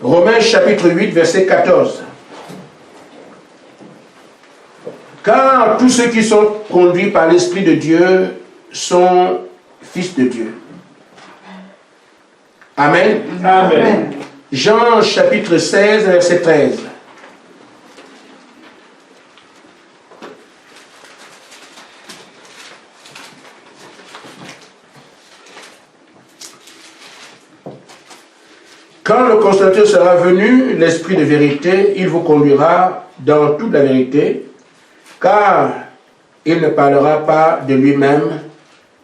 Romains chapitre 8, verset 14. Car tous ceux qui sont conduits par l'Esprit de Dieu sont fils de Dieu. Amen. Amen. Jean chapitre 16, verset 13. Quand le Consolateur sera venu, l'Esprit de vérité, il vous conduira dans toute la vérité, car il ne parlera pas de lui-même,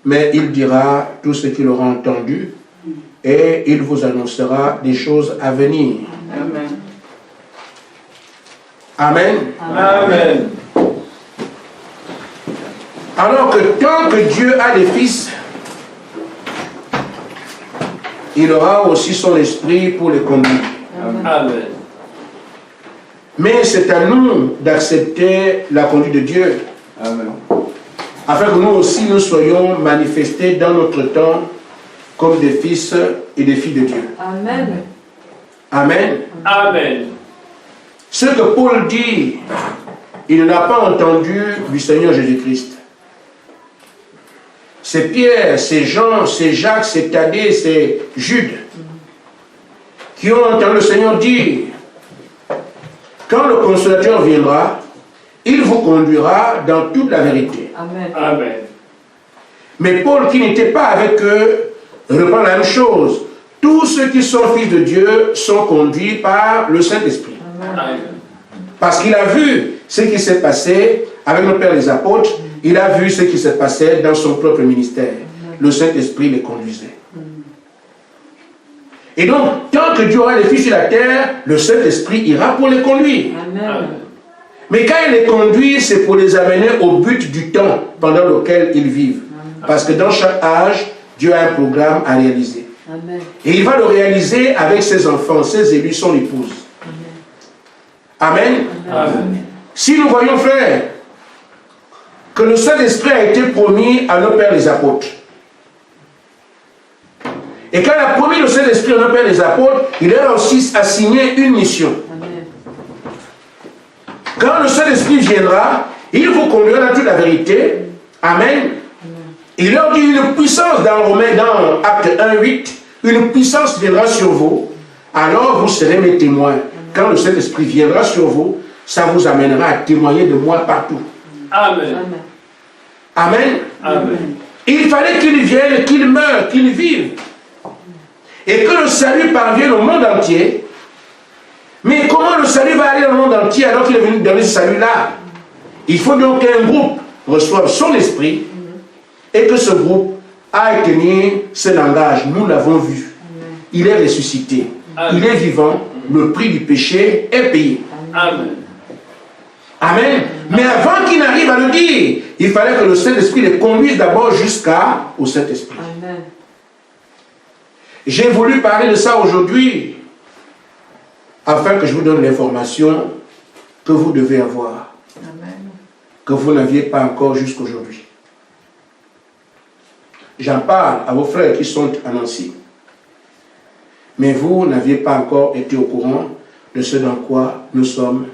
mais il dira tout ce qu'il aura entendu, et il vous annoncera des choses à venir. Amen. Amen. Amen. Alors que tant que Dieu a des fils, il aura aussi son esprit pour les conduire. Amen. Mais c'est à nous d'accepter la conduite de Dieu, Amen. afin que nous aussi nous soyons manifestés dans notre temps comme des fils et des filles de Dieu. Amen. Amen. Amen. Ce que Paul dit, il n'a pas entendu du Seigneur Jésus-Christ. C'est Pierre, c'est Jean, c'est Jacques, c'est Thaddée, c'est Jude qui ont entendu le Seigneur dire: quand le Consolateur viendra, il vous conduira dans toute la vérité. Amen. Amen. Mais Paul, qui n'était pas avec eux, reprend la même chose. Tous ceux qui sont fils de Dieu sont conduits par le Saint-Esprit. Amen. Parce qu'il a vu ce qui s'est passé avec nos pères les apôtres, il a vu ce qui s'est passé dans son propre ministère. Le Saint-Esprit les conduisait. Et donc, tant que Dieu aura les fils sur la terre, le Saint-Esprit ira pour les conduire. Amen. Mais quand il les conduit, c'est pour les amener au but du temps pendant lequel ils vivent. Parce que dans chaque âge, Dieu a un programme à réaliser. Amen. Et il va le réaliser avec ses enfants, ses élus, son épouse. Amen. Amen. Si nous voyons, frères, que le Saint-Esprit a été promis à nos pères les apôtres, et quand il a promis le Saint-Esprit à nos pères les apôtres, il leur a aussi assigné une mission. Amen. Quand le Saint-Esprit viendra, il vous conduira dans toute la vérité. Amen. Il leur dit une puissance dans Romains, dans Acte 1:8, une puissance viendra sur vous, alors vous serez mes témoins. Quand le Saint-Esprit viendra sur vous, ça vous amènera à témoigner de moi partout. Amen. Amen. Amen. Il fallait qu'il vienne, qu'il meure, qu'il vive. Et que le salut parvienne au monde entier. Mais comment le salut va aller au monde entier alors qu'il est venu donner ce salut-là? Il faut donc qu'un groupe reçoive son esprit et que ce groupe aille tenir ce langage. Nous l'avons vu. Il est ressuscité. Il est vivant. Le prix du péché est payé. Amen. Amen. Mais avant qu'il n'arrive à le dire, il fallait que le Saint-Esprit les conduise d'abord jusqu'au Saint-Esprit. Amen. J'ai voulu parler de ça aujourd'hui afin que je vous donne l'information que vous devez avoir, Amen. que vous n'aviez pas encore jusqu'aujourd'hui. J'en parle à vos frères qui sont à Nancy. Mais vous n'aviez pas encore été au courant de ce dans quoi nous sommes.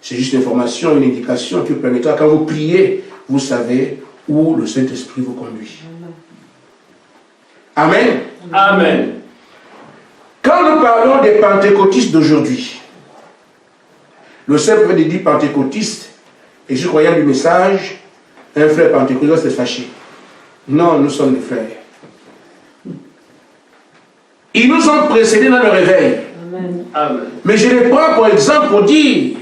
C'est juste une information, une indication qui vous permettra, quand vous priez, vous savez où le Saint-Esprit vous conduit. Amen. Amen. Quand nous parlons des pentecôtistes d'aujourd'hui, le simple fait de dire pentecôtiste, et je croyais du message, un frère pentecôtiste va se fâcher. Non, nous sommes des frères. Ils nous ont précédés dans le réveil. Amen. Amen. Mais je les prends pour exemple pour dire,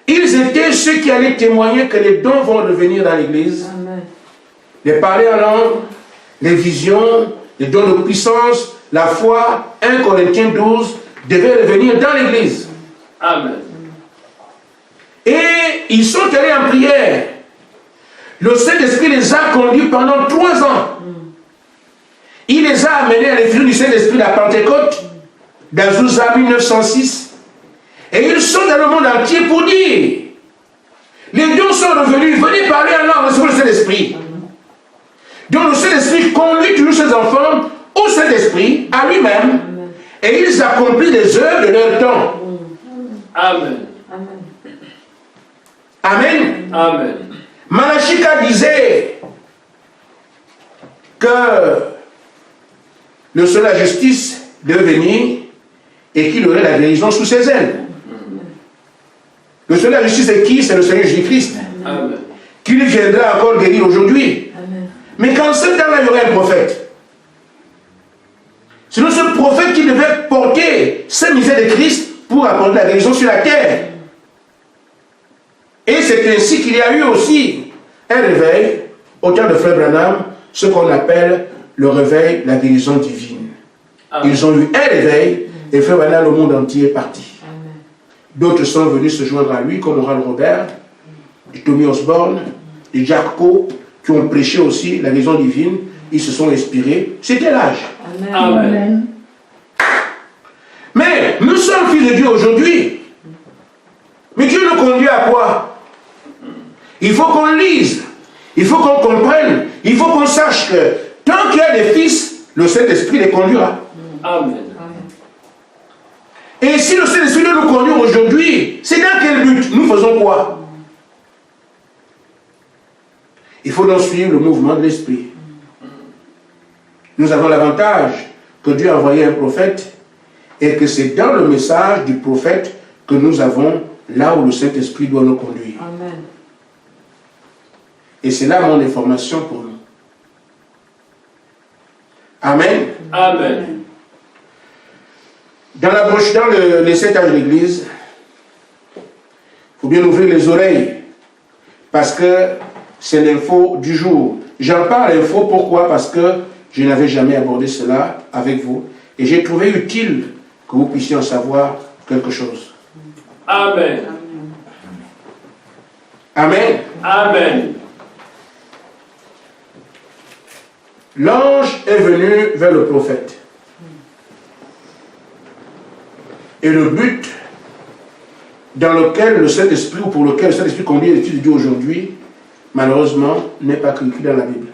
ils étaient ceux qui allaient témoigner que les dons vont revenir dans l'église. Amen. Les parler en langue, les visions, les dons de puissance, la foi, 1 Corinthiens 12, devaient revenir dans l'église. Amen. Et ils sont allés en prière. Le Saint-Esprit les a conduits pendant 3 ans. Il les a amenés à l'effluve du Saint-Esprit de la Pentecôte, d'Azusa 1906. Et ils sont dans le monde entier pour dire, les dons sont revenus, venez parler en langue, recevez le Saint-Esprit. Donc le Saint-Esprit conduit toujours ses enfants au Saint-Esprit, à lui-même, Et ils accomplissent les œuvres de leur temps. Amen. Amen. Amen. Malachika disait que le Seigneur de la justice devait venir et qu'il aurait la guérison sous ses ailes. Le Seigneur de la justice est qui? C'est le Seigneur Jésus-Christ. Amen. Qu'il viendra encore guérir aujourd'hui. Mais quand ce temps-là, il y aurait un prophète. C'est ce prophète qui devait porter ces misères de Christ pour apporter la guérison sur la terre. Et c'est ainsi qu'il y a eu aussi un réveil au temps de Frère Branham, ce qu'on appelle le réveil, la guérison divine. Amen. Ils ont eu un réveil et Frère Branham, le monde entier est parti. D'autres sont venus se joindre à lui, comme Oral Robert, et Tommy Osborne, et Jack Coe, qui ont prêché aussi la guérison divine. Ils se sont inspirés. C'était l'âge. Amen. Mais nous sommes fils de Dieu aujourd'hui. Mais Dieu nous conduit à quoi? Il faut qu'on lise. Il faut qu'on comprenne. Il faut qu'on sache que tant qu'il y a des fils, le Saint-Esprit les conduira. Amen. Et si le Saint-Esprit nous conduit aujourd'hui, c'est dans quel but? Nous faisons quoi? Il faut donc suivre le mouvement de l'Esprit. Nous avons l'avantage que Dieu a envoyé un prophète et que c'est dans le message du prophète que nous avons là où le Saint-Esprit doit nous conduire. Amen. Et c'est là mon information pour nous. Amen. Amen. Dans la brochure, dans les 7 âges de l'Église, il faut bien ouvrir les oreilles parce que c'est l'info du jour. J'en parle l'info, pourquoi? Parce que je n'avais jamais abordé cela avec vous et j'ai trouvé utile que vous puissiez en savoir quelque chose. Amen. Amen. Amen. L'ange est venu vers le prophète. Et le but dans lequel le Saint-Esprit, ou pour lequel le Saint-Esprit conduit l'étude de Dieu aujourd'hui, malheureusement, n'est pas écrit dans la Bible.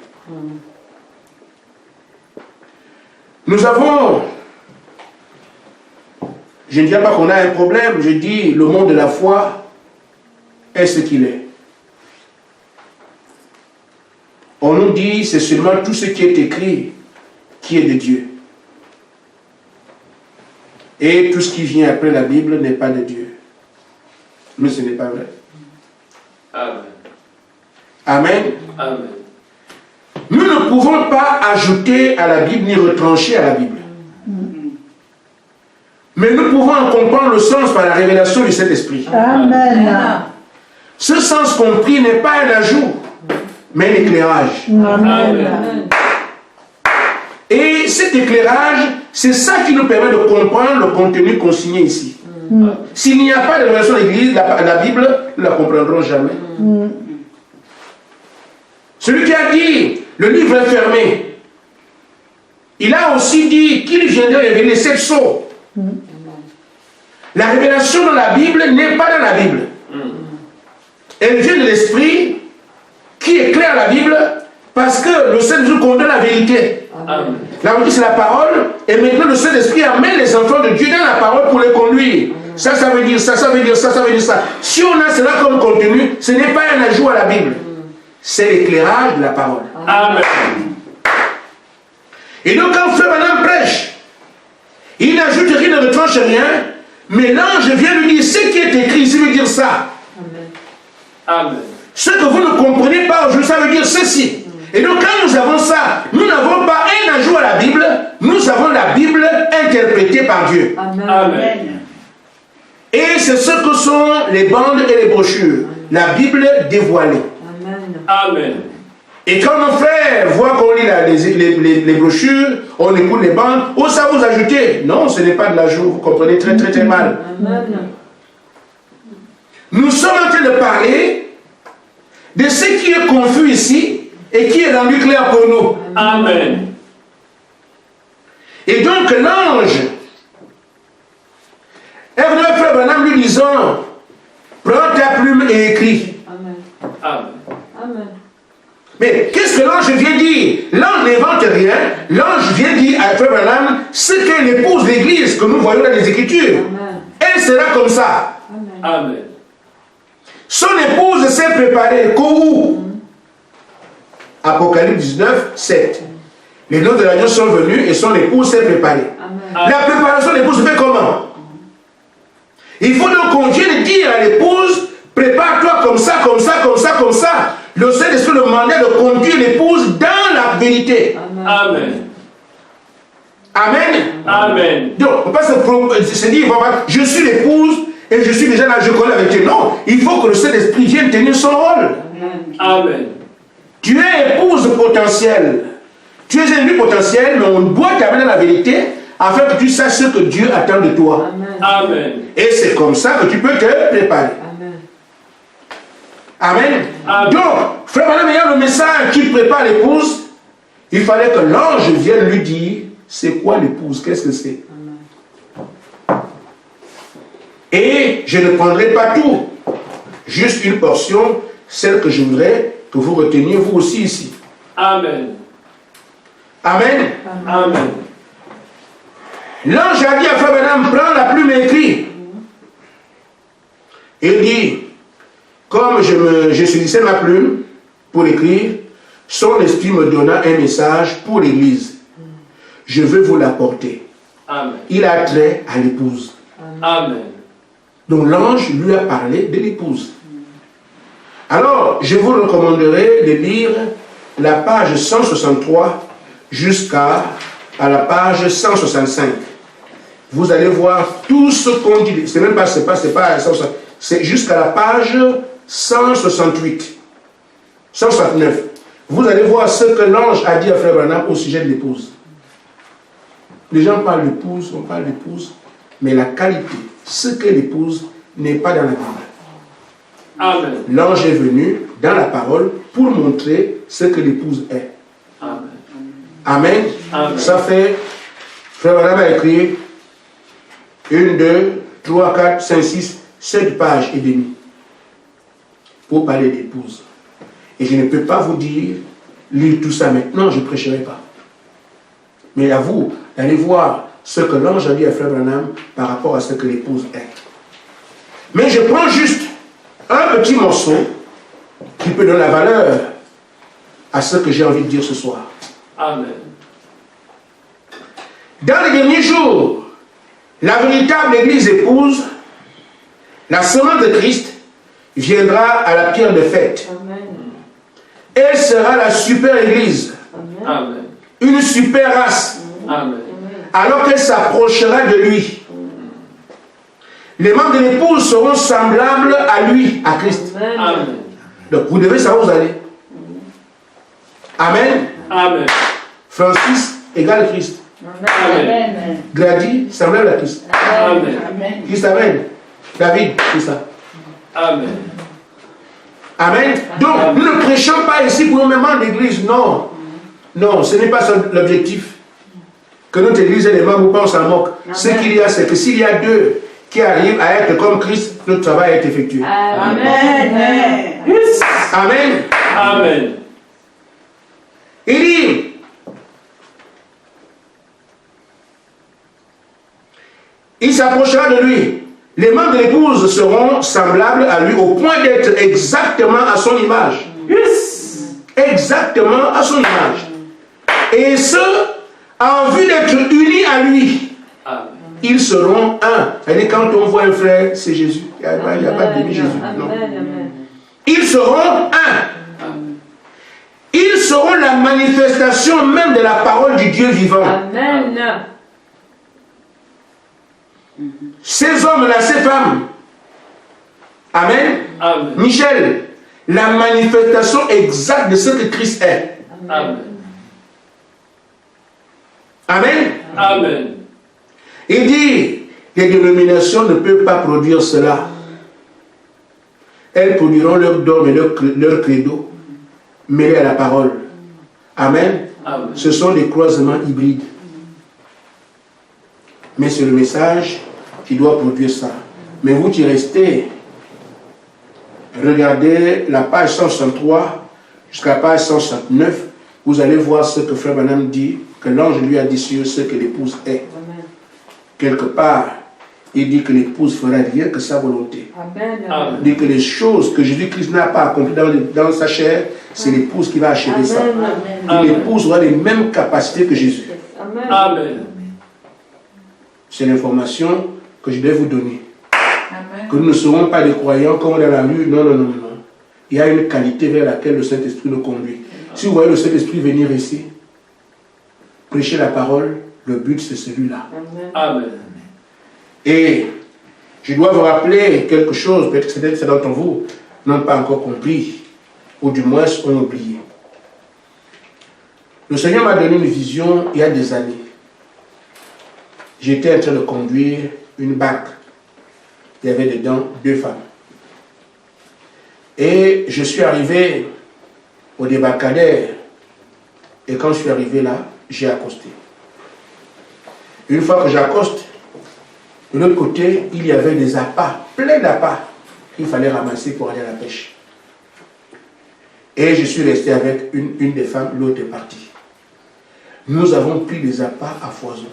Nous avons, je ne dis pas qu'on a un problème, je dis le monde de la foi est ce qu'il est. On nous dit c'est seulement tout ce qui est écrit qui est de Dieu. Et tout ce qui vient après la Bible n'est pas de Dieu. Mais ce n'est pas vrai. Amen. Amen. Amen. Nous ne pouvons pas ajouter à la Bible ni retrancher à la Bible. Mais nous pouvons en comprendre le sens par la révélation du Saint-Esprit. Amen. Ce sens compris n'est pas un ajout, mais un éclairage. Amen. Et cet éclairage, c'est ça qui nous permet de comprendre le contenu consigné ici. S'il n'y a pas de révélation de l'Église, la Bible, nous ne la comprendrons jamais. Celui qui a dit, le livre est fermé, il a aussi dit qu'il viendrait révéler 7 sceaux. La révélation dans la Bible n'est pas dans la Bible. Elle vient de l'Esprit qui éclaire la Bible parce que le Saint-Esprit conduit la vérité. Amen. La vérité, c'est la parole, et maintenant le Saint-Esprit amène les enfants de Dieu dans la parole pour les conduire. Ça veut dire ça, ça veut dire ça, ça veut dire ça. Si on a cela comme contenu, ce n'est pas un ajout à la Bible. C'est l'éclairage de la parole. Amen. Et donc quand Frère Branham prêche, il n'ajoute rien, ne retranche rien, mais l'ange vient lui dire ce qui est écrit ici veut dire ça. Amen. Ce que vous ne comprenez pas aujourd'hui, ça veut dire ceci. Et donc quand nous avons ça, nous n'avons pas un ajout à la Bible, nous avons la Bible interprétée par Dieu. Amen. Et c'est ce que sont les bandes et les brochures. La Bible dévoilée. Amen. Et quand nos frères voient qu'on lit les brochures, on écoute les bandes, oh ça vous ajoutez. Non, ce n'est pas de l'ajout, vous comprenez très très très mal. Nous sommes en train de parler de ce qui est confus ici et qui est rendu clair pour nous. Amen. Et donc l'ange est venu à Frère Branham lui disant, prends ta plume et écris. Amen. Mais qu'est-ce que l'ange vient dire? L'ange n'invente rien. L'ange vient dire à Frère Branham ce qu'est l'épouse d'église que nous voyons dans les Écritures. Amen. Elle sera comme ça. Amen. Amen. Son épouse s'est préparée. Où? Apocalypse 19, 7. Les noms de l'agneau sont venus et son épouse s'est préparée. Amen. La préparation de l'épouse se fait comment? Il faut donc qu'on vienne dire à l'épouse, prépare-toi comme ça, comme ça, comme ça, comme ça. Le Saint-Esprit le mandait de conduire l'épouse dans la vérité. Amen. Amen. Amen. Donc, on peut se dire, je suis l'épouse et je suis déjà là, je connais avec Dieu. Non, il faut que le Saint-Esprit vienne tenir son rôle. Amen. Tu es épouse potentielle. Tu es un élu potentiel, mais on doit t'amener dans la vérité afin que tu saches ce que Dieu attend de toi. Amen. Et c'est comme ça que tu peux te préparer. Amen. Amen. Donc, frère Branham, ayant le message qu'il prépare l'épouse, il fallait que l'ange vienne lui dire c'est quoi l'épouse, qu'est-ce que c'est. Et je ne prendrai pas tout, juste une portion, celle que je voudrais que vous reteniez vous aussi ici. Amen. Amen. Amen. L'ange a dit à Frère Branham, prends la plume et écris. Il dit, comme je saisissais ma plume pour écrire, son esprit me donna un message pour l'église. Je veux vous l'apporter. Amen. Il a trait à l'épouse. Amen. Donc l'ange lui a parlé de l'épouse. Alors, je vous recommanderai de lire la page 163 jusqu'à la page 165. Vous allez voir tout ce qu'on dit. C'est même pas, c'est jusqu'à la page 168, 169. Vous allez voir ce que l'ange a dit à Frère Branham au sujet de l'épouse. Les gens parlent d'épouse, on parle d'épouse, mais la qualité, ce qu'est l'épouse, n'est pas dans la Bible. Amen. L'ange est venu dans la parole pour montrer ce que l'épouse est. Amen. Amen. Amen. Ça fait, Frère Branham a écrit 1, 2, 3, 4, 5, 6, 7 pages et demie pour parler d'épouse. Et je ne peux pas vous dire, lire tout ça maintenant, je ne prêcherai pas. Mais à vous d'aller voir ce que l'ange a dit à Frère Branham par rapport à ce que l'épouse est. Mais je prends juste un petit morceau qui peut donner la valeur à ce que j'ai envie de dire ce soir. Amen. Dans les derniers jours, la véritable Église épouse, la semence de Christ, viendra à la pierre de fête. Elle sera la super Église, Amen. une super race, Amen. alors qu'elle s'approchera de lui. Les membres de l'épouse seront semblables à lui, à Christ. Amen. Donc vous devez savoir où vous allez. Amen. Amen. Francis égale Christ. Amen. Grady semblable à Christ. Amen. Christ, amen. David, c'est ça. Amen. Amen. Donc, nous ne prêchons pas ici pour un moment d'église, non. Non, ce n'est pas ça l'objectif. Que notre église et les membres pensent en moque. Ce qu'il y a, c'est que s'il y a deux qui arrivent à être comme Christ, notre travail est effectué. Amen. Amen. Amen. Il dit, il s'approchera de lui. Les membres de l'épouse seront semblables à lui au point d'être exactement à son image. Exactement à son image. Et ce, en vue d'être unis à lui, Amen. ils seront un. C'est-à-dire quand on voit un frère, c'est Jésus. Il n'y a pas de demi-Jésus. Non. Ils seront un. Ils seront la manifestation même de la parole du Dieu vivant. Amen. Ces hommes-là, ces femmes. Amen. Amen. Michel, la manifestation exacte de ce que Christ est. Amen. Amen. Amen. Il dit, les dénominations ne peuvent pas produire cela. Elles produiront leur dogme et leur credo, mêlés à la parole. Amen. Amen. Ce sont des croisements hybrides. Mais c'est le message qui doit produire ça. Mais vous qui restez, regardez la page 163 jusqu'à la page 169, vous allez voir ce que Frère Branham dit, que l'ange lui a dit sur ce que l'épouse est. Amen. Quelque part, il dit que l'épouse fera rien que sa volonté. Amen. Amen. Il dit que les choses que Jésus-Christ n'a pas accomplies dans sa chair, c'est l'épouse qui va achever ça. Amen. Et l'épouse aura les mêmes capacités que Jésus. Amen. Amen. C'est l'information que je vais vous donner. Amen. Que nous ne serons pas des croyants comme dans la rue. Non, non, non, non. Il y a une qualité vers laquelle le Saint-Esprit nous conduit. Si vous voyez le Saint-Esprit venir ici, prêcher la parole, le but c'est celui-là. Amen. Amen. Et je dois vous rappeler quelque chose, peut-être que certains d'entre vous n'ont pas encore compris, ou du moins ont oublié. Le Seigneur m'a donné une vision il y a des années. J'étais en train de conduire une barque. Il y avait dedans 2 femmes. Et je suis arrivé au débarcadère. Et quand je suis arrivé là, j'ai accosté. Une fois que j'accoste, de l'autre côté, il y avait des appâts, plein d'appâts, qu'il fallait ramasser pour aller à la pêche. Et je suis resté avec une des femmes, l'autre est partie. Nous avons pris des appâts à foison.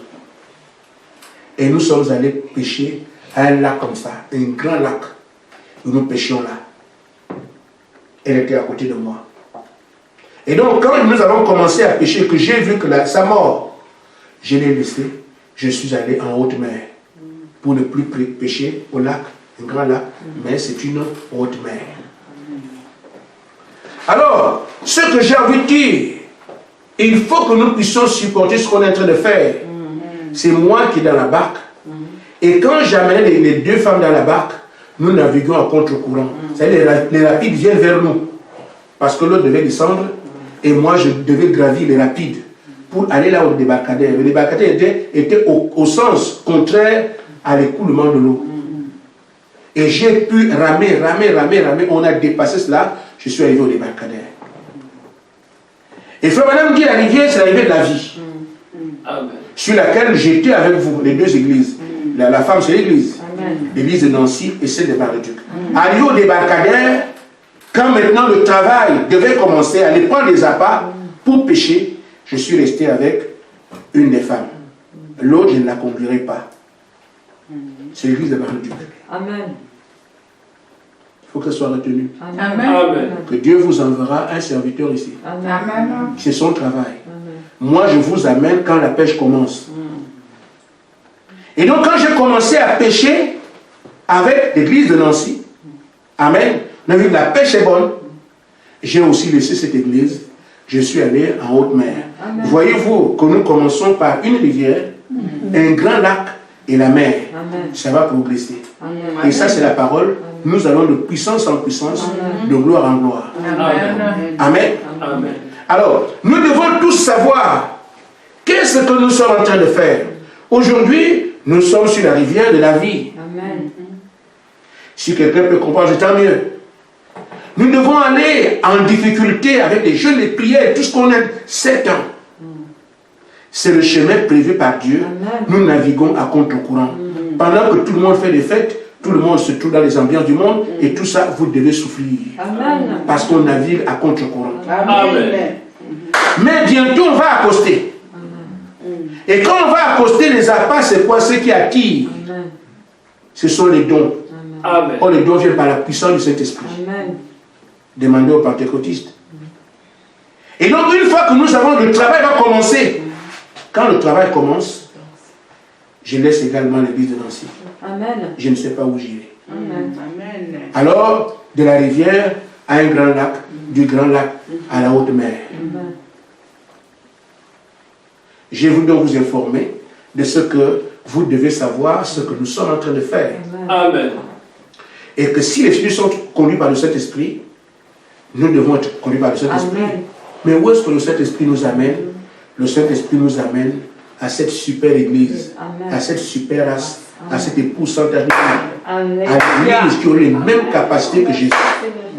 Et nous sommes allés pêcher à un lac comme ça, un grand lac. Où nous pêchions là. Elle était à côté de moi. Et donc, quand nous avons commencé à pêcher, que j'ai vu que sa mort, je l'ai laissé, je suis allé en haute mer. Pour ne plus pêcher au lac, un grand lac, mais c'est une haute mer. Alors, ce que j'ai envie de dire, il faut que nous puissions supporter ce qu'on est en train de faire. C'est moi qui est dans la barque. Et quand j'amenais les 2 femmes dans la barque, nous naviguons à contre-courant. C'est-à-dire les rapides viennent vers nous. Parce que l'autre devait descendre et moi je devais gravir les rapides pour aller là au débarcadère. Le débarcadère était au sens contraire à l'écoulement de l'eau. Et j'ai pu ramer. On a dépassé cela. Je suis arrivé au débarcadère. Et Frère Branham dit la rivière, c'est la rivière de la vie. Amen. Sur laquelle j'étais avec vous, les 2 églises. La femme, c'est l'église. L'église de Nancy et celle de Bar-le-Duc. Arrivé au débarcadère, quand maintenant le travail devait commencer, aller prendre des appâts pour pêcher, je suis resté avec une des femmes. L'autre, je ne la conduirai pas. C'est l'église de Bar-le-Duc. Amen. Il faut que ce soit retenu. Amen. Amen. Que Dieu vous enverra un serviteur ici. Amen. C'est son travail. Moi, je vous amène quand la pêche commence. Et donc, quand j'ai commencé à pêcher avec l'église de Nancy, amen, on a vu que la pêche est bonne, j'ai aussi laissé cette église, je suis allé en haute mer. Voyez-vous que nous commençons par une rivière, un grand lac et la mer. Amen. Ça va progresser. Amen. Et ça, c'est la parole. Nous allons de puissance en puissance, de gloire en gloire. Amen. Amen. Amen. Alors, nous devons tous savoir qu'est-ce que nous sommes en train de faire. Aujourd'hui, nous sommes sur la rivière de la vie. Amen. Si quelqu'un peut comprendre, c'est tant mieux. Nous devons aller en difficulté avec les jeûnes, les prières, tout ce qu'on a 7 ans. C'est le chemin prévu par Dieu. Amen. Nous naviguons à contre-courant. Pendant que tout le monde fait des fêtes, tout le monde se trouve dans les ambiances du monde, et tout ça, vous devez souffrir. Amen. Parce qu'on navigue à contre-courant. Amen. Mais bientôt, on va accoster. Et quand on va accoster, les appâts, c'est quoi? Ce qui attire, Amen. ce sont les dons. Amen. Or, les dons viennent par la puissance du Saint-Esprit. Amen. Demandez aux pentecôtistes. Et donc, une fois que nous savons que le travail va commencer, quand le travail commence, je laisse également l'église de Nancy. Amen. Je ne sais pas où j'irai. Amen. Alors, de la rivière à un grand lac, du grand lac à la haute mer. Amen. Je vais donc vous informer de ce que vous devez savoir, ce que nous sommes en train de faire. Amen. Et que si les filles sont conduits par le Saint-Esprit, nous devons être conduits par le Saint-Esprit. Amen. Mais où est-ce que le Saint-Esprit nous amène? Le Saint-Esprit nous amène à cette super église, Amen. à cette super race, à cette épouse sans terre, Amen. à l'église qui aurait les mêmes capacités que Jésus.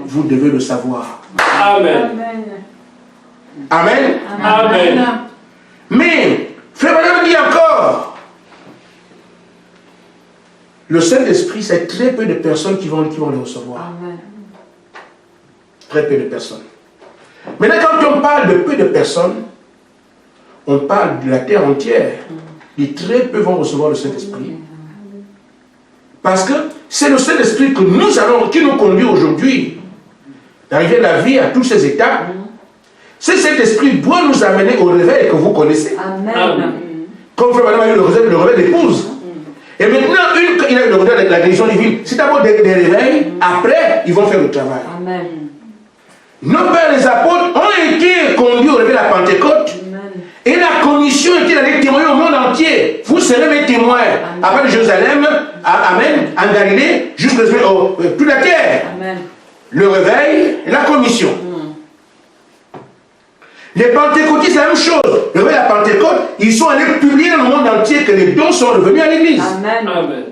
Vous devez le savoir. Amen. Amen. Amen. Mais, Frère Branham dit encore, le Saint-Esprit, c'est très peu de personnes qui vont le recevoir. Amen. Très peu de personnes. Maintenant, quand on parle de peu de personnes, on parle de la terre entière. Les très peu vont recevoir le Saint-Esprit. Parce que c'est le Saint-Esprit que nous allons, qui nous conduit aujourd'hui d'arriver la vie à toutes ces étapes. C'est cet esprit doit nous amener au réveil que vous connaissez. Amen. Comme Frère Madame a eu le réveil d'épouse. Et maintenant, il a eu le réveil de la guérison divine. C'est d'abord des réveils, après, ils vont faire le travail. Amen. Nos pères, les apôtres, ont été conduits au réveil de la Pentecôte. Et la commission était d'aller témoigner au monde entier. Vous serez mes témoins. À part de Jérusalem, Amen, en Galilée, jusqu'à toute la terre. Amen. Le réveil et la commission. Les pentecôtistes, c'est la même chose. Le réveil de la Pentecôte, ils sont allés publier dans le monde entier que les dons sont revenus à l'église. Amen. Amen.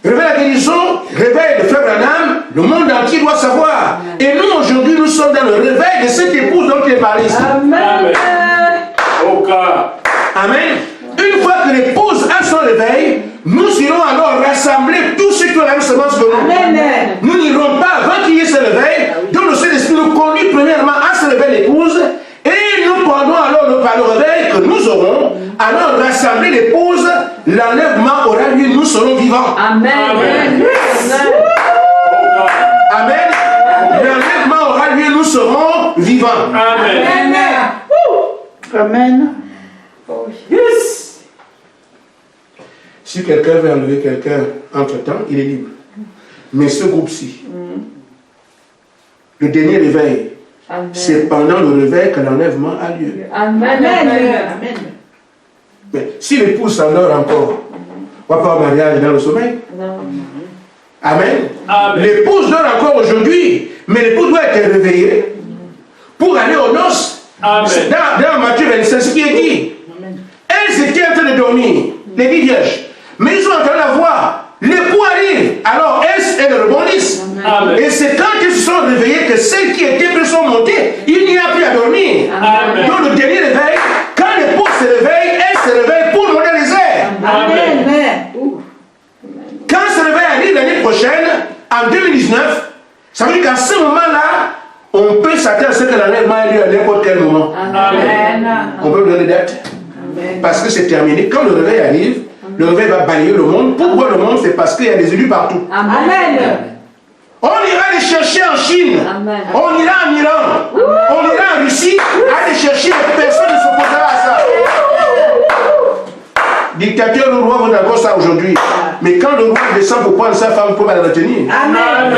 Réveil de la guérison, réveil de Frère Branham, le monde entier doit savoir. Amen. Et nous, aujourd'hui, nous sommes dans le réveil de cette épouse dont il est parlé ici. Amen. Amen. Une fois que l'épouse a son réveil, nous irons alors rassembler tous ceux qui ont la même semence que nous. Amen. Nous n'irons pas avant qu'il y ait ce réveil, donc le Saint-Esprit nous conduit premièrement à ce réveil l'épouse, et nous prendrons alors par le réveil que nous aurons, alors rassembler l'épouse, l'enlèvement aura lieu, nous serons vivants. Amen. Amen. Amen. L'enlèvement aura lieu, nous serons vivants. Amen. Amen. Yes. Si quelqu'un veut enlever quelqu'un entre-temps, il est libre. Mais ce groupe-ci, le dernier réveil, c'est pendant le réveil que l'enlèvement a lieu. Amen. Amen. Mais si l'épouse s'endort encore, on va pas au mariage dans le sommeil. Amen. Amen. L'épouse dort encore aujourd'hui, mais l'épouse doit être réveillée pour aller aux noces. Amen. Dans Matthieu 25, ce qui est dit. Elles étaient en train de dormir, les 10 vierges. Mais ils sont en train de la voir. L'époux arrive. Alors elles rebondissent. Amen. Et c'est quand ils se sont réveillés que celles qui étaient prises sont montées. Il n'y a plus à dormir. Amen. Donc le dernier réveil, quand l'époux se réveille, elle se réveille pour monter les airs. Amen. Quand ce réveil arrive l'année prochaine, en 2019, ça veut dire qu'à ce moment-là, on peut s'attendre à ce que l'enlèvement ait lieu à n'importe quel moment. Amen. On peut donner des dates. Parce que c'est terminé. Quand le réveil arrive, le réveil va balayer le monde. Pourquoi le monde? C'est parce qu'il y a des élus partout. Amen. On ira les chercher en Chine. Amen. On ira en Iran. On ira en Russie. Aller chercher. Personne ne s'opposera à ça. Dictateur, le roi vaut d'abord ça aujourd'hui. Mais quand le roi descend pour prendre sa femme, pour la retenir. Amen.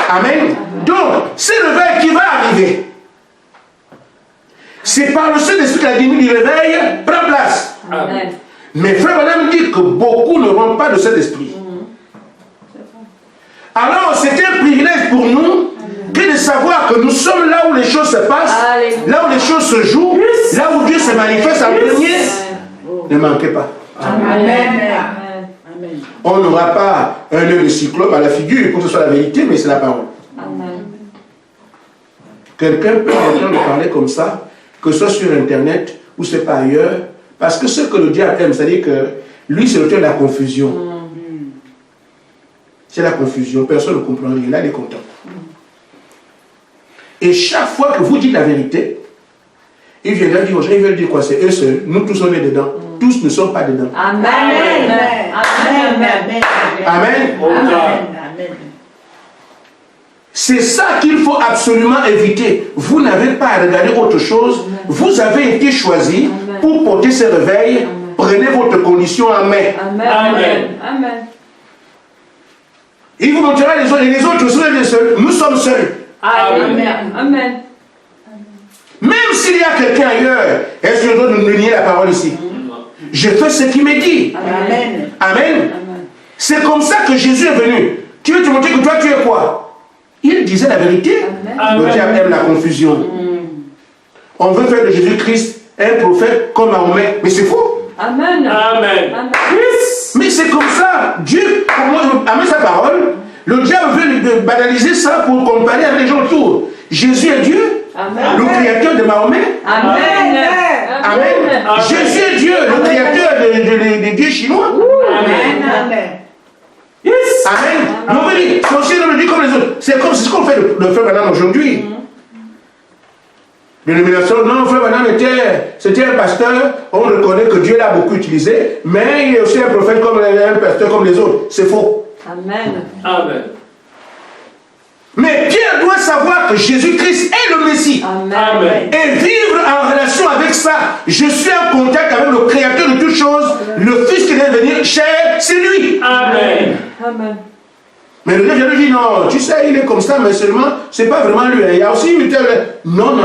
Amen. Donc, c'est le réveil qui va arriver. C'est par le Saint-Esprit que la dynamique du réveil prend place. Amen. Mais Frère Madame dit que beaucoup n'auront pas de cet esprit. Alors, c'est un privilège pour nous que de savoir que nous sommes là où les choses se passent, là où les choses se jouent, là où Dieu se manifeste en premier. Ne manquez pas. Amen. On n'aura pas un œil de cyclope à la figure pour que ce soit la vérité, mais c'est la parole. Amen. Quelqu'un peut entendre parler comme ça, que ce soit sur Internet ou c'est pas ailleurs, parce que ce que le diable aime, c'est-à-dire que lui, c'est le Dieu de la confusion. C'est la confusion, personne ne comprend rien, là il est content. Et chaque fois que vous dites la vérité, il viendra dire aux gens, ils veulent dire quoi? C'est eux seuls, nous tous on est dedans. Tous ne sont pas dedans. Amen. Amen. Amen. C'est ça qu'il faut absolument éviter. Vous n'avez pas à regarder autre chose. Vous avez été choisi pour porter ce réveil. Prenez votre condition en main. Amen. Il vous montrera les autres. Et les autres sont seuls. Nous sommes seuls. Amen. Même s'il y a quelqu'un ailleurs, est-ce que je dois nous nier la parole ici? Je fais ce qu'il me dit. Amen. C'est comme ça que Jésus est venu. Tu veux te montrer que toi tu es quoi? Il disait la vérité. Le diable aime la confusion. On veut faire de Jésus-Christ un prophète comme Mahomet. Mais c'est faux. Amen. Mais c'est comme ça. Dieu amène sa parole. Le diable veut banaliser ça pour comparer avec les gens autour. Jésus est Dieu. Le créateur de Mahomet. Amen. Jésus est Dieu, le créateur des dieux chinois. Amen. Yes. Amen. Donc, oui, c'est aussi un dit comme les autres. C'est ce qu'on fait le frère Branham aujourd'hui. L'illumination, non, frère Branham c'était un pasteur, on reconnaît que Dieu l'a beaucoup utilisé, mais il est aussi un prophète comme un pasteur comme les autres. C'est faux. Amen. Amen. Mais Pierre doit savoir que Jésus-Christ est le Messie. Amen. Et vivre en relation avec ça. Je suis en contact avec le Créateur de toutes choses, le Fils qui vient venir chair, c'est lui. Amen. Amen. Mais le Dieu lui dit non, tu sais, il est comme ça, mais seulement, c'est pas vraiment lui. Il y a aussi une telle. Non.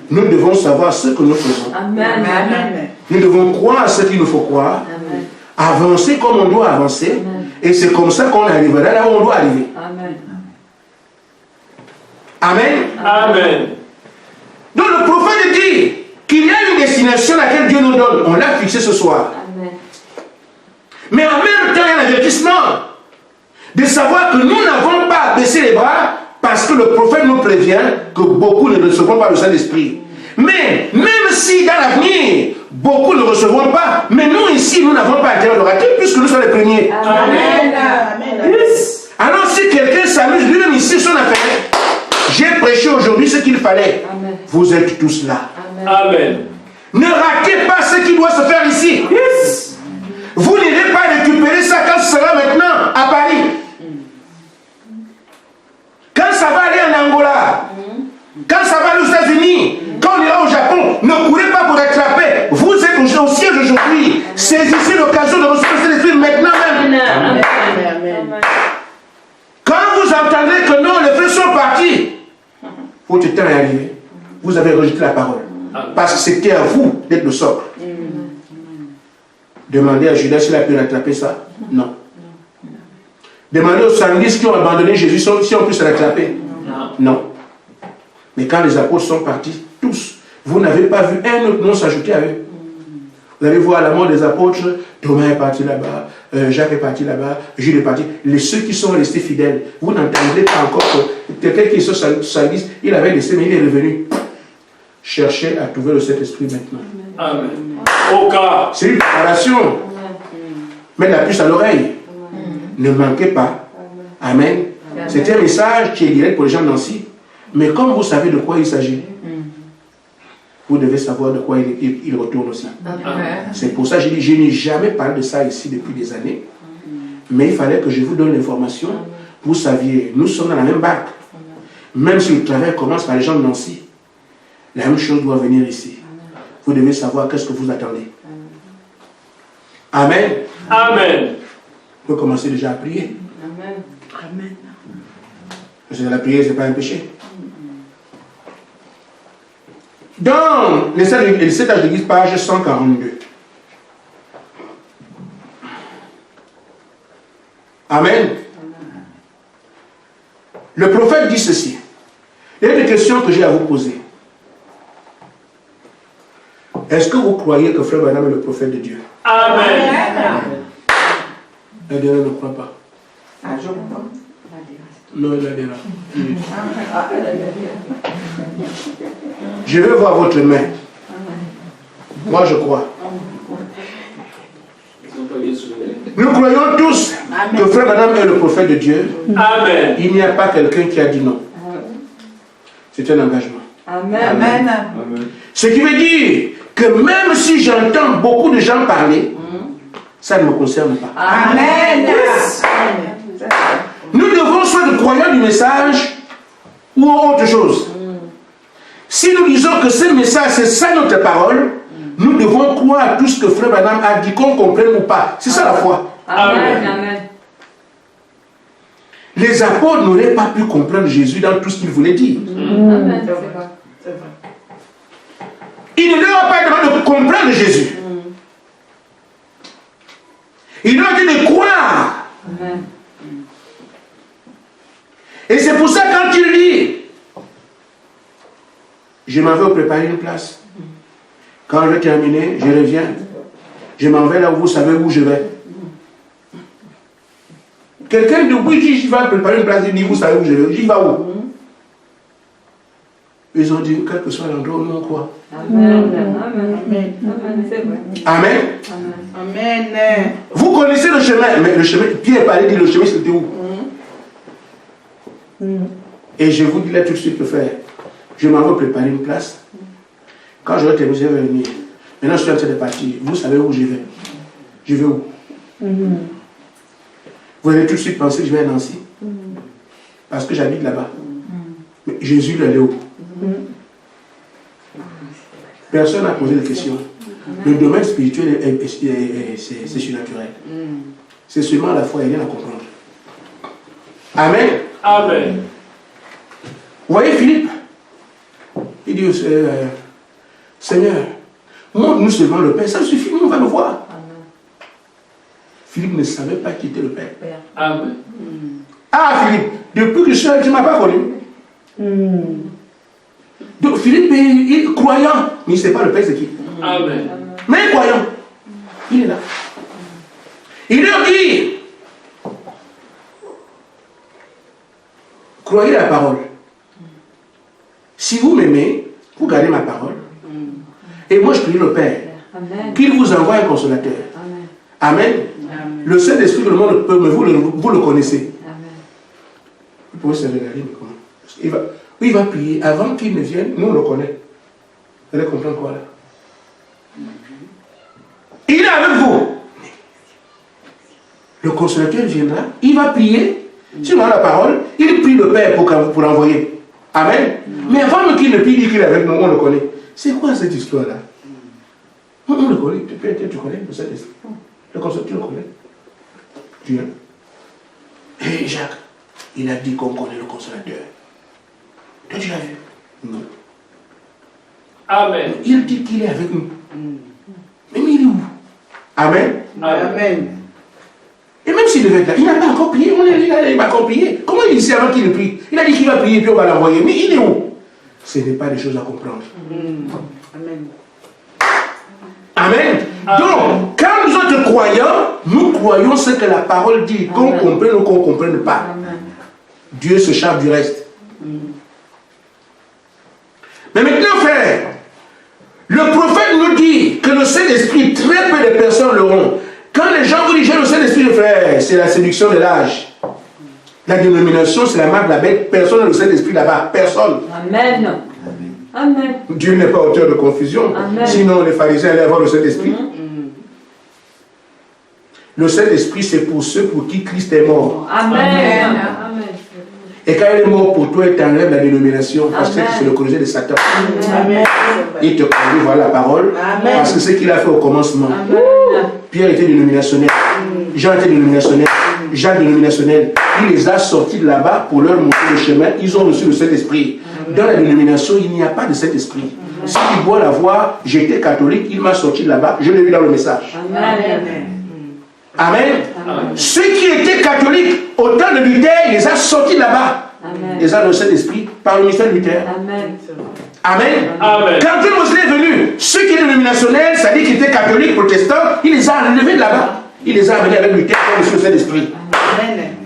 Nous devons savoir ce que nous faisons. Amen. Amen. Nous devons croire à ce qu'il nous faut croire. Amen. Avancer comme on doit avancer. Amen. Et c'est comme ça qu'on arrivera là où on doit arriver. Amen. Amen. Amen. Donc le prophète dit qu'il y a une destination à laquelle Dieu nous donne. On l'a fixé ce soir. Amen. Mais en même temps, il y a un avertissement de savoir que nous n'avons pas à baisser les bras parce que le prophète nous prévient que beaucoup ne recevront pas le Saint-Esprit. Mais même si dans l'avenir, beaucoup ne recevront pas, mais nous ici, nous n'avons pas intérêt de rater puisque nous sommes les premiers. Amen. Yes. Alors si quelqu'un s'amuse lui-même ici son affaire, j'ai prêché aujourd'hui ce qu'il fallait. Amen. Vous êtes tous là. Amen. Ne ratez pas ce qui doit se faire ici. Yes. Vous n'irez pas récupérer ça quand ce sera maintenant à Paris. Quand ça va aller en Angola, quand ça va aux États-Unis, quand on ira au Japon, ne courez pas pour rattraper. Vous êtes au siège aujourd'hui. Saisissez l'occasion de recevoir cet esprit maintenant même. Amen. Amen. Quand vous entendez que non, les frères sont partis, votre temps est arrivé. Vous avez rejeté la parole. Parce que c'était à vous d'être le socle. Demandez à Judas s'il a pu rattraper ça. Non. Demandez aux 110 qui ont abandonné Jésus si on peut se rattraper. Non. Mais quand les apôtres sont partis, tous, vous n'avez pas vu un autre nom s'ajouter à eux. Vous allez voir à la mort des apôtres, Thomas est parti là-bas, Jacques est parti là-bas, Jules est parti. Ceux qui sont restés fidèles, vous n'entendrez pas encore que quelqu'un qui est sur 110, il avait laissé, mais il est revenu. Cherchez à trouver le Saint-Esprit maintenant. Amen. Au cas. C'est une préparation. Mettez la puce à l'oreille. Ne manquez pas. Amen. C'est un message qui est direct pour les gens de Nancy. Mais comme vous savez de quoi il s'agit, vous devez savoir de quoi il retourne aussi. C'est pour ça que j'ai dit, je n'ai jamais parlé de ça ici depuis des années. Mais il fallait que je vous donne l'information. Vous saviez, nous sommes dans la même barque. Même si le travail commence par les gens de Nancy, la même chose doit venir ici. Vous devez savoir qu'est-ce que vous attendez. Amen. Amen. On peut commencer déjà à prier. Amen. Amen. Parce que la prière, ce n'est pas un péché. Dans les 7 âges d'église, page 142. Amen. Le prophète dit ceci. Il y a des questions que j'ai à vous poser. Est-ce que vous croyez que Frère Branham est le prophète de Dieu? Amen. La dernière ne croit pas. Ah, je comprends. Non, la dernière. Je veux voir votre main. Moi, je crois. Nous croyons tous que Frère Branham est le prophète de Dieu. Amen. Il n'y a pas quelqu'un qui a dit non. C'est un engagement. Amen. Amen. Ce qui veut dire que même si j'entends beaucoup de gens parler, ça ne me concerne pas. Amen. Nous devons soit de croyants du message ou autre chose. Si nous disons que ce message, c'est ça notre parole, nous devons croire à tout ce que Frère Branham a dit, qu'on comprenne ou pas. C'est ça la foi. Amen. Amen. Les apôtres n'auraient pas pu comprendre Jésus dans tout ce qu'il voulait dire. Amen. C'est vrai. C'est vrai. Il ne leur a pas demandé de comprendre Jésus. Il leur a dit de croire. Amen. Et c'est pour ça quand il dit, je m'en vais vous préparer une place. Quand je vais terminer, je reviens. Je m'en vais là où vous savez où je vais. Quelqu'un de vous dit, je vais préparer une place, il dit, vous savez où je vais. J'y vais où? Ils ont dit, quel que soit l'endroit où nous on croit. Amen. Amen. Amen. Amen. C'est vrai. Amen. Amen. Amen. Vous connaissez le chemin, mais le chemin, Pierre parlait, dit le chemin c'était où? Et je vous dis là tout de suite, frère, je m'en vais préparer une place. Quand j'aurai terminé, je vais venir. Maintenant, je suis en train de partir. Vous savez où je vais? Je vais où? Vous allez tout de suite penser que je vais à Nancy. Parce que j'habite là-bas. Mais Jésus, il est où? Personne n'a posé de questions. Le domaine spirituel, c'est surnaturel. C'est seulement la foi, il y a rien à comprendre. Amen. Amen. Vous voyez Philippe? Il dit, Seigneur, montre-nous seulement le Père, ça suffit, nous on va le voir. Philippe ne savait pas qui était le Père. Amen. Ah Philippe, depuis que je suis là, tu ne m'as pas connu. Donc Philippe, il est croyant, mais il ne sait pas le Père c'est qui. Amen. Mais croyant, il est là. Il leur dit, croyez la parole. Si vous m'aimez, vous gardez ma parole. Et moi je prie le Père, qu'il vous envoie un consolateur. Amen. Le Saint-Esprit de le monde peut, mais vous le connaissez. Vous pouvez se regarder, mais comment? Il va prier avant qu'il ne vienne, nous on le connaît. Vous allez comprendre quoi là? Il est avec vous. Le consolateur viendra, il va prier. Si on a la parole, il prie le Père pour l'envoyer. Amen. Mais avant qu'il ne prie, il dit qu'il est avec nous, on le connaît. C'est quoi cette histoire-là? On le connaît. Tu connais le Saint-Esprit. Le consolateur, tu le connais. Dieu. Et Jacques, il a dit qu'on connaît le consolateur. Toi, tu l'as vu? Non. Amen. Il dit qu'il est avec nous. Mais il est où? Amen. Amen. Et même s'il devait être là, il n'a pas encore prié. Il va encore prier. Comment il dit avant qu'il prie? Il a dit qu'il va prier puis on va l'envoyer. Mais il est où? Ce n'est pas des choses à comprendre. Amen. Amen. Donc, quand nous autres croyants, nous croyons ce que la parole dit, qu'on comprenne ou qu'on ne comprenne pas. Amen. Dieu se charge du reste. Mais maintenant, frère, le prophète nous dit que le Saint-Esprit, très peu de personnes l'auront. Quand les gens vous disent le Saint-Esprit, frère, c'est la séduction de l'âge. La dénomination, c'est la marque de la bête. Personne n'a le Saint-Esprit là-bas. Personne. Amen. Amen. Dieu n'est pas auteur de confusion. Amen. Sinon, les pharisiens allaient avoir le Saint-Esprit. Le Saint-Esprit, c'est pour ceux pour qui Christ est mort. Amen. Amen. Et quand il est mort pour toi, il t'enlève la dénomination. Parce que c'est le creuset de Satan. Amen. Il te conduit voir la parole. Amen. Parce que c'est ce qu'il a fait au commencement. Amen. Pierre était dénominationnel. Jean était dénominationnel. Jacques dénominationnel. Il les a sortis de là-bas pour leur montrer le chemin. Ils ont reçu le Saint-Esprit. Dans la dénomination, il n'y a pas de Saint-Esprit. Si il doit l'avoir, j'étais catholique, il m'a sorti de là-bas. Je l'ai vu dans le message. Amen. Amen. Ceux qui étaient catholiques au temps de Luther, il les a sortis de là-bas. Amen. Les a le Saint-Esprit par le ministère de Luther. Amen. Amen. Amen. Quand le Moslem est venu, ceux qui étaient dénominationnels, c'est-à-dire qui étaient catholiques, protestants, il les a enlevés de là-bas. Il les a amenés avec Luther pour le Saint-Esprit.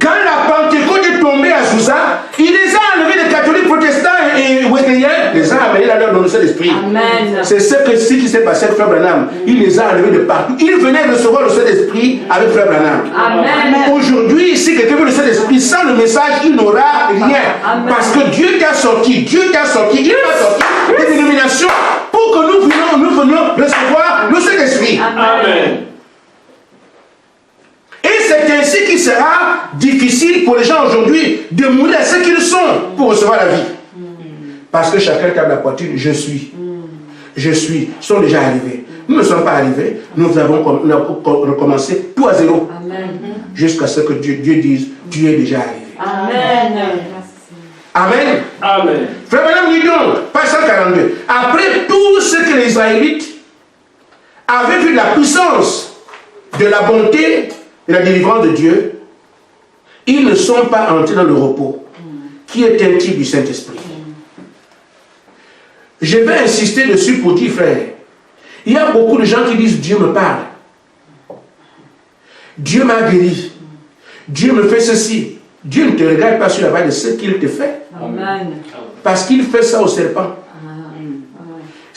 Quand la Pentecôte est tombée à Sousa, il les a enlevés des catholiques, protestants et wesleyens, les a amenés là dans le Saint-Esprit. Amen. C'est ce qui s'est passé avec Frère Branham. Il les a enlevés de partout. Il venait recevoir le Saint-Esprit avec Frère Branham. Amen. Aujourd'hui, si quelqu'un veut le Saint-Esprit sans le message, il n'aura rien. Amen. Parce que Dieu t'a sorti, il t'a sorti des dénominations pour que nous venions recevoir le Saint-Esprit. Amen. Et c'est ainsi qu'il sera difficile pour les gens aujourd'hui de mourir à ce qu'ils sont pour recevoir la vie. Parce que chacun tape la poitrine, je suis, sont déjà arrivés. Nous ne sommes pas arrivés, nous avons recommencé tout à zéro. Amen. Jusqu'à ce que Dieu dise, tu es déjà arrivé. Amen. Amen. Amen. Frère Madame dit donc, page 142. Après tout ce que les Israélites avaient vu de la puissance, de la bonté et la délivrance de Dieu, ils ne sont pas entrés dans le repos, qui est un type du Saint-Esprit. Je vais insister dessus pour dire, frère, il y a beaucoup de gens qui disent Dieu me parle. Dieu m'a guéri. Dieu me fait ceci. Dieu ne te regarde pas sur la base de ce qu'il te fait. Amen. Parce qu'il fait ça au serpent.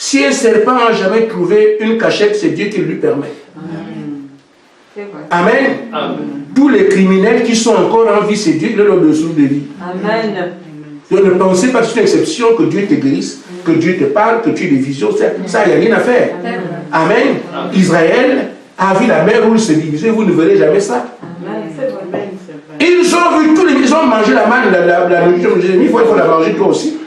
Si un serpent n'a jamais trouvé une cachette, c'est Dieu qui lui permet. C'est vrai. Amen. Amen. Tous les criminels qui sont encore en vie, c'est Dieu qui leur dessous de vie. Amen. Donc ne pensez pas que c'est une exception que Dieu te guérisse, que Dieu te parle, que tu aies des visions. Ça, il n'y a rien à faire. Amen. Israël a vu la mer rouge se diviser, vous ne verrez jamais ça. Amen. C'est vrai. Amen, c'est vrai. Ils ont vu tous les... Ils ont mangé la manne, la nourriture. Il faut la manger toi aussi.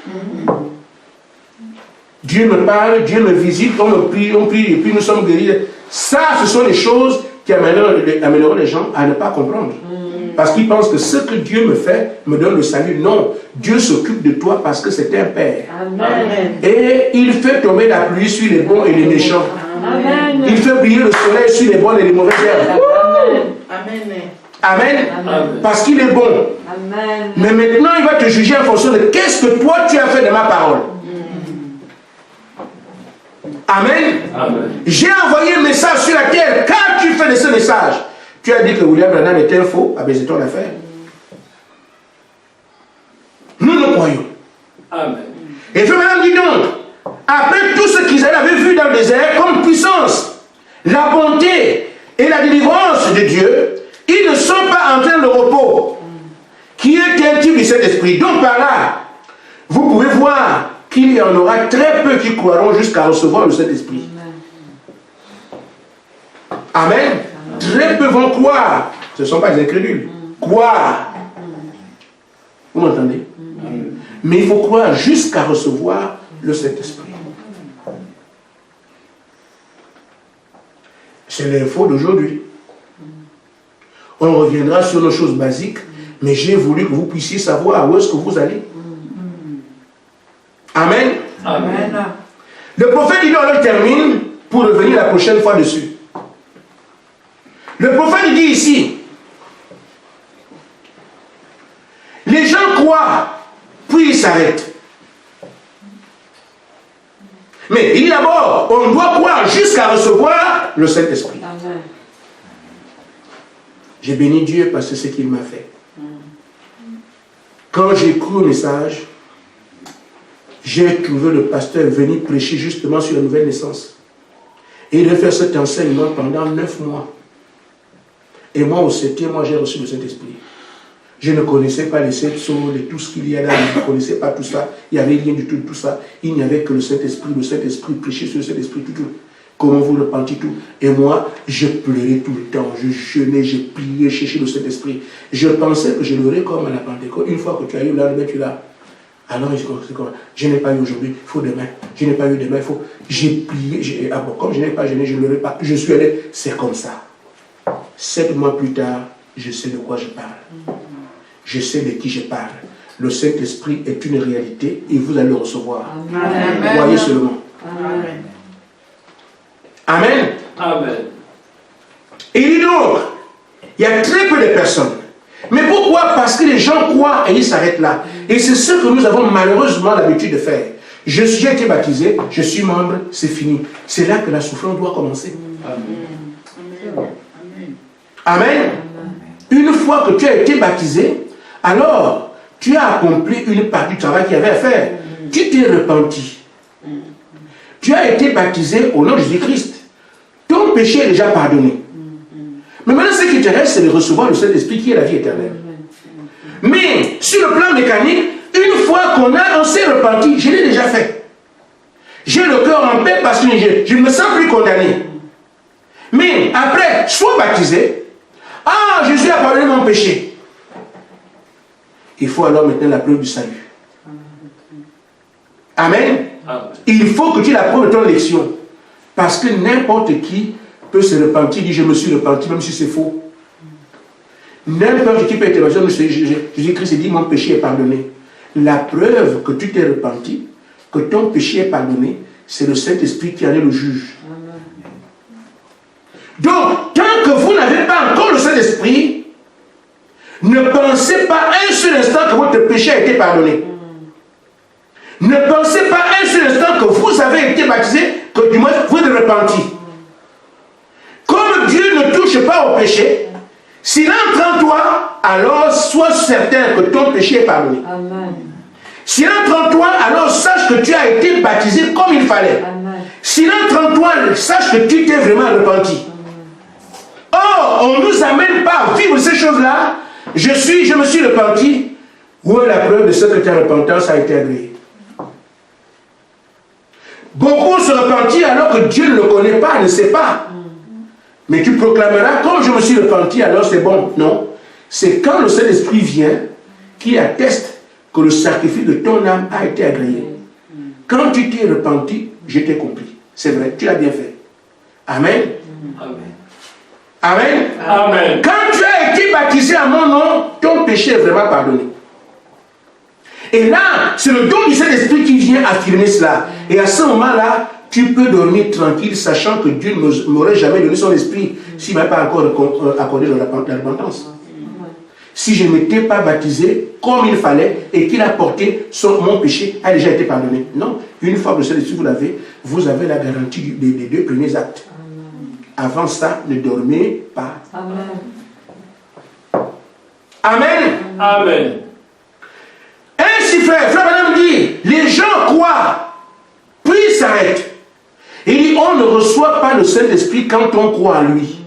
Dieu me parle, Dieu me visite, on me prie, et puis nous sommes guéris. Ça, ce sont les choses qui amèneront les gens à ne pas comprendre. Parce qu'ils pensent que ce que Dieu me fait me donne le salut. Non, Dieu s'occupe de toi parce que c'est un Père. Amen. Et il fait tomber la pluie sur les bons et les méchants. Amen. Il fait briller le soleil sur les bonnes et les mauvaises herbes. Amen. Amen. Amen. Parce qu'il est bon. Amen. Mais maintenant, il va te juger en fonction de qu'est-ce que toi tu as fait de ma parole. Amen. Amen. J'ai envoyé un message sur la terre. Quand tu fais de ce message, tu as dit que William Branham était un faux. Ah ben c'est ton affaire. Nous nous croyons. Amen. Et puis maintenant, dis donc, après tout ce qu'Israël avait vu dans le désert comme puissance, la bonté et la délivrance de Dieu, ils ne sont pas entrés dans le repos, qui est un type de cet esprit. Donc par là, vous pouvez voir qu'il y en aura très peu qui croiront jusqu'à recevoir le Saint-Esprit. Amen. Très peu vont croire. Ce ne sont pas des incrédules. Croire. Vous m'entendez? Mais il faut croire jusqu'à recevoir le Saint-Esprit. C'est l'info d'aujourd'hui. On reviendra sur nos choses basiques, mais j'ai voulu que vous puissiez savoir où est-ce que vous allez. Amen. Amen. Le prophète, il en termine pour revenir la prochaine fois dessus. Le prophète dit ici, les gens croient, puis ils s'arrêtent. Mais il dit d'abord, on doit croire jusqu'à recevoir le Saint-Esprit. Amen. J'ai béni Dieu parce que c'est ce qu'il m'a fait. Quand j'ai cru au message, j'ai trouvé le pasteur venir prêcher justement sur la nouvelle naissance. Et il a fait cet enseignement pendant 9 mois. Et moi, au 7e mois, j'ai reçu le Saint-Esprit. Je ne connaissais pas les 7 saules et tout ce qu'il y a là. Je ne connaissais pas tout ça. Il n'y avait rien du tout de tout ça. Il n'y avait que le Saint-Esprit. Le Saint-Esprit, prêcher sur le Saint-Esprit, tout. Comment vous repentiez tout. Et moi, je pleurais tout le temps. Je jeûnais, je priais, je cherchais le Saint-Esprit. Je pensais que je l'aurais comme à la Pentecôte. Une fois que tu as eu là, tu l'as. Alors, je n'ai pas eu aujourd'hui, il faut demain. Je n'ai pas eu demain, il faut. J'ai prié. Ah bon, comme je n'ai pas gêné, je ne l'aurais pas. Je suis allé. C'est comme ça. 7 mois plus tard, je sais de quoi je parle. Je sais de qui je parle. Le Saint-Esprit est une réalité et vous allez le recevoir. Amen. Voyez seulement. Amen. Amen. Amen. Et il dit donc, il y a très peu de personnes. Mais pourquoi? Parce que les gens croient et ils s'arrêtent là. Et c'est ce que nous avons malheureusement l'habitude de faire. J'ai été baptisé, je suis membre, c'est fini. C'est là que la souffrance doit commencer. Amen. Amen. Une fois que tu as été baptisé, alors tu as accompli une partie du travail qu'il y avait à faire. Tu t'es repenti. Tu as été baptisé au nom de Jésus-Christ. Ton péché est déjà pardonné. Mais maintenant, ce qui te reste, c'est de recevoir le Saint-Esprit qui est la vie éternelle. Mais sur le plan mécanique, une fois on s'est repenti, je l'ai déjà fait. J'ai le cœur en paix parce que je ne me sens plus condamné. Mais après, sois baptisé. Ah, Jésus a pardonné mon péché. Il faut alors maintenant la preuve du salut. Amen. Amen. Il faut que tu la preuves de ton élection. Parce que n'importe qui peut se repentir, dit je me suis repenti, même si c'est faux. N'importe qui peut être baptisé, Jésus-Christ dit mon péché est pardonné. La preuve que tu t'es repenti, que ton péché est pardonné, c'est le Saint-Esprit qui en est le juge. Donc, tant que vous n'avez pas encore le Saint-Esprit, ne pensez pas un seul instant que votre péché a été pardonné. Ne pensez pas un seul instant que vous avez été baptisé, que du moins vous êtes repenti. Comme Dieu ne touche pas au péché, s'il entre en toi, alors sois certain que ton péché est pardonné. Amen. S'il entre en toi, alors sache que tu as été baptisé comme il fallait. Amen. S'il entre en toi, sache que tu t'es vraiment repenti. Or, on ne nous amène pas à vivre ces choses-là. Je me suis repenti. Où est la preuve de ce que ta repentance a été agréée? Beaucoup se repentent alors que Dieu ne le connaît pas, ne sait pas. Mais tu proclameras, comme je me suis repenti, alors c'est bon. Non. C'est quand le Saint-Esprit vient qui atteste que le sacrifice de ton âme a été agréé. Quand tu t'es repenti, je t'ai compris. C'est vrai, tu l'as bien fait. Amen. Amen. Amen. Amen. Quand tu as été baptisé à mon nom, ton péché est vraiment pardonné. Et là, c'est le don du Saint-Esprit qui vient affirmer cela. Et à ce moment-là, tu peux dormir tranquille, sachant que Dieu ne m'aurait jamais donné son esprit s'il ne m'avait pas encore accordé la repentance. Si je ne m'étais pas baptisé comme il fallait et qu'il a porté mon péché a déjà été pardonné. Non, une fois que le Saint-Esprit vous avez la garantie des 2 premiers actes. Avant ça, ne dormez pas. Amen. Amen. Amen. Ainsi, frère Madame dit, les gens croient, puis ils s'arrêtent. Il dit, on ne reçoit pas le Saint-Esprit quand on croit en lui.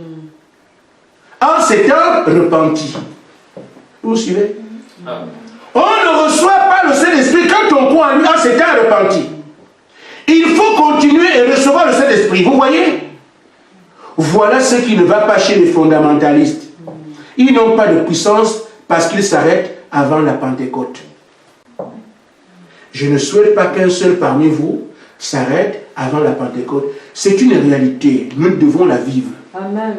En s'étant repenti. Vous suivez? Amen. On ne reçoit pas le Saint-Esprit quand on croit en lui, en s'étant repenti. Il faut continuer et recevoir le Saint-Esprit. Vous voyez? Voilà ce qui ne va pas chez les fondamentalistes. Ils n'ont pas de puissance parce qu'ils s'arrêtent avant la Pentecôte. Je ne souhaite pas qu'un seul parmi vous s'arrête avant la Pentecôte. C'est une réalité. Nous devons la vivre. Amen.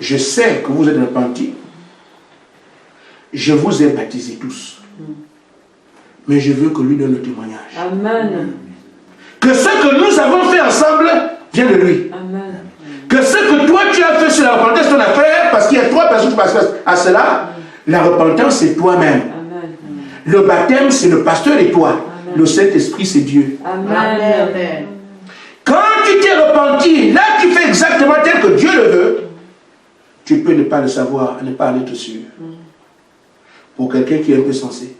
Je sais que vous êtes repentis. Je vous ai baptisés tous. Mais je veux que lui donne le témoignage. Amen. Que ce que nous avons fait ensemble vient de lui. Amen. Que ce que toi tu as fait sur la repentance, ton affaire, parce qu'il y a 3 personnes qui passent à cela, la repentance c'est toi-même. Le baptême c'est le pasteur et toi. Amen. Le Saint-Esprit c'est Dieu. Amen. Amen. Quand tu t'es repenti, là tu fais exactement tel que Dieu le veut, tu peux ne pas le savoir, ne pas en être sûr. Pour quelqu'un qui est un peu sensé.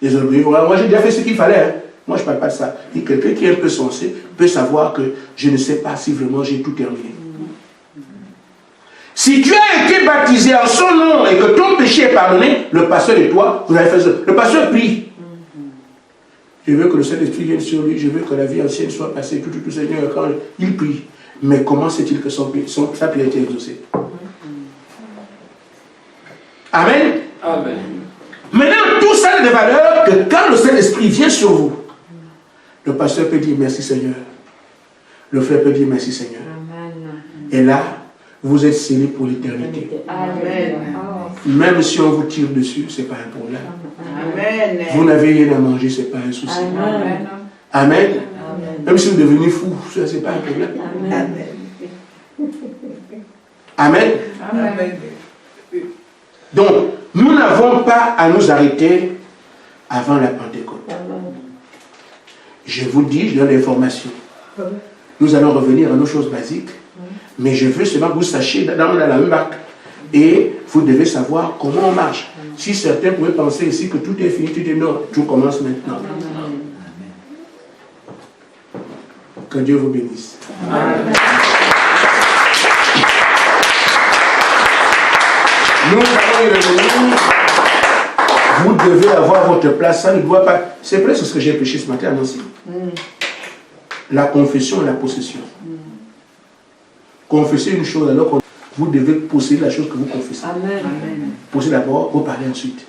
Les orgueilleux, moi j'ai déjà fait ce qu'il fallait. Hein. Moi je ne parle pas de ça. Et quelqu'un qui est un peu sensé peut savoir que je ne sais pas si vraiment j'ai tout terminé. Si tu as été baptisé en son nom et que ton péché est pardonné, le pasteur et toi, vous avez fait ça. Le pasteur prie. Je veux que le Saint-Esprit vienne sur lui, je veux que la vie ancienne soit passée, tout Seigneur, quand il prie. Mais comment sait-il que sa prière a été exaucée? Amen. Amen. Maintenant, tout ça a des valeurs que quand le Saint-Esprit vient sur vous, le pasteur peut dire merci Seigneur. Le frère peut dire merci Seigneur. Amen. Et là, vous êtes scellés pour l'éternité. Amen. Même si on vous tire dessus, ce n'est pas un problème. Amen. Vous n'avez rien à manger, ce n'est pas un souci. Amen. Amen. Même si vous devenez fou, ce n'est pas un problème. Amen. Amen. Amen. Donc, nous n'avons pas à nous arrêter avant la Pentecôte. Je vous dis, je donne l'information. Nous allons revenir à nos choses basiques, mais je veux seulement que vous sachiez dans la même barque. Et vous devez savoir comment on marche. Si certains pouvaient penser ici que tout est fini, tout est non, tout commence maintenant. Que Dieu vous bénisse. Amen. Nous allons y revenir. Vous devez avoir votre place. Ça ne doit pas. C'est presque ce que j'ai prêché ce matin à Nancy. La confession et la possession. Confessez une chose alors que vous devez posséder la chose que vous confessez. Amen. Possédez d'abord, vous parlez ensuite.